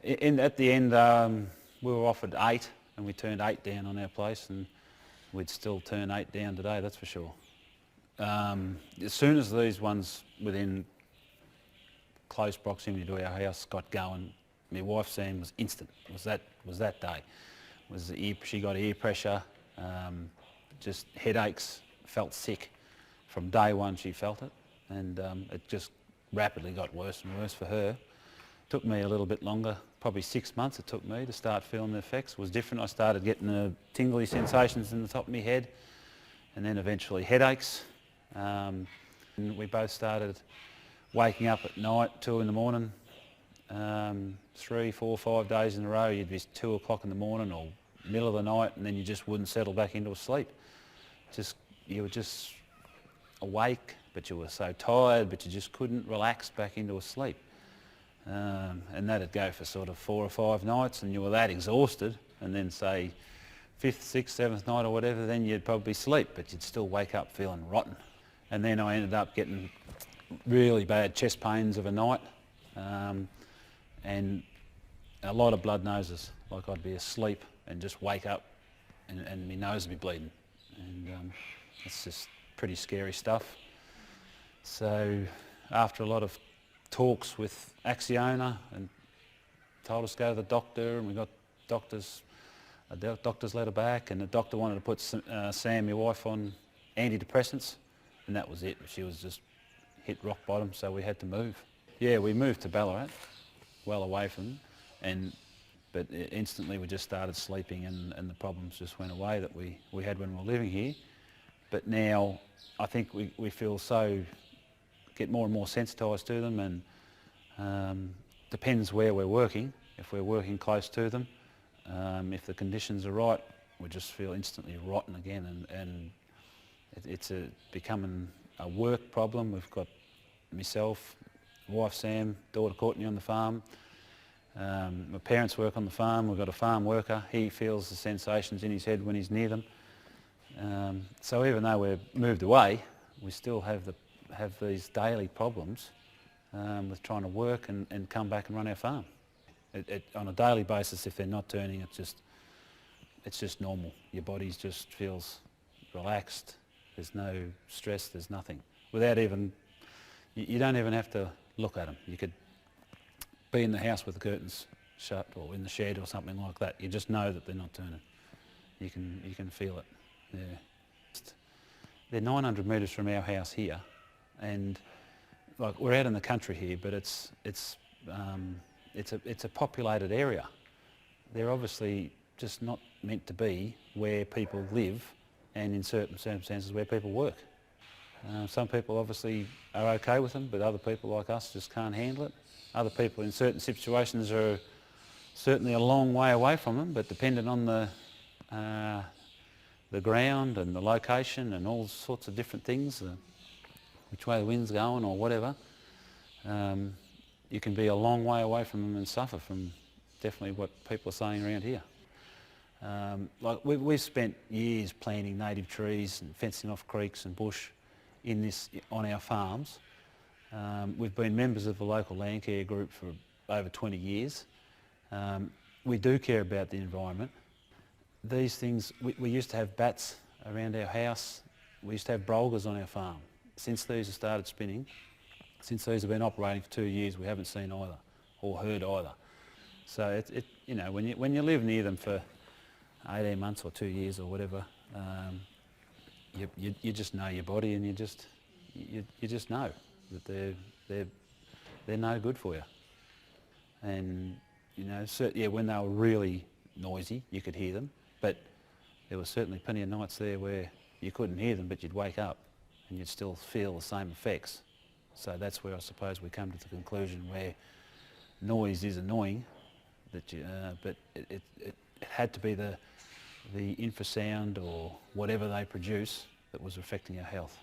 At the end, we were offered 8, and we turned 8 down on our place, and we'd still turn 8 down today, that's for sure. As soon as these ones within close proximity to our house got going, my wife Sam was instant. Was that day? She got ear pressure, just headaches, felt sick. From day one she felt it, and it just rapidly got worse and worse for her. Took me a little bit longer, probably 6 months it took me to start feeling the effects. It was different. I started getting the tingly sensations in the top of my head, and then eventually headaches. And we both started waking up at night, 2 in the morning, 3, 4, 5 days in a row. You'd be 2 o'clock in the morning or middle of the night, and then you just wouldn't settle back into a sleep. You were just awake, but you were so tired, but you just couldn't relax back into a sleep. And that'd go for sort of 4 or 5 nights, and you were that exhausted, and then say 5th, 6th, 7th night or whatever, then you'd probably sleep, but you'd still wake up feeling rotten. And then I ended up getting really bad chest pains of a night, and a lot of blood noses. Like I'd be asleep and just wake up and my nose would be bleeding. And it's just pretty scary stuff. So after a lot of talks with Axiona and told us to go to the doctor, and we got a doctor's letter back, and the doctor wanted to put Sam, my wife, on antidepressants, and that was it. She was just hit rock bottom, so we had to move. Yeah, we moved to Ballarat, well away from them, but instantly we just started sleeping, and the problems just went away that we had when we were living here. But now I think we get more and more sensitised to them, and depends where we're working. If we're working close to them, if the conditions are right, we just feel instantly rotten again, and it's becoming a work problem. We've got myself, wife Sam, daughter Courtney on the farm. My parents work on the farm. We've got a farm worker. He feels the sensations in his head when he's near them. So even though we're moved away, we still have these daily problems with trying to work and come back and run our farm. On a daily basis, if they're not turning, it's just normal. Your body just feels relaxed. There's no stress. There's nothing. You don't even have to look at them. You could be in the house with the curtains shut, or in the shed or something like that. You just know that they're not turning. You can feel it. Yeah. They're 900 metres from our house here, and like we're out in the country here, but it's a populated area. They're obviously just not meant to be where people live, and in certain circumstances where people work. Some people obviously are okay with them, but other people like us just can't handle it. Other people in certain situations are certainly a long way away from them, but depending on the ground and the location and all sorts of different things, which way the wind's going or whatever, you can be a long way away from them and suffer from definitely what people are saying around here. Like we've spent years planting native trees and fencing off creeks and bush on our farms. We've been members of the local land care group for over 20 years. We do care about the environment. These things, we used to have bats around our house. We used to have brolgas on our farm. Since these have started spinning, since these have been operating for 2 years, we haven't seen either or heard either. So when you live near them for 18 months or 2 years or whatever, you just know your body, and you just know that they're no good for you. And when they were really noisy, you could hear them, but there were certainly plenty of nights there where you couldn't hear them, but you'd wake up and you'd still feel the same effects. So that's where I suppose we come to the conclusion where noise is annoying, but it had to be the infrasound or whatever they produce that was affecting our health.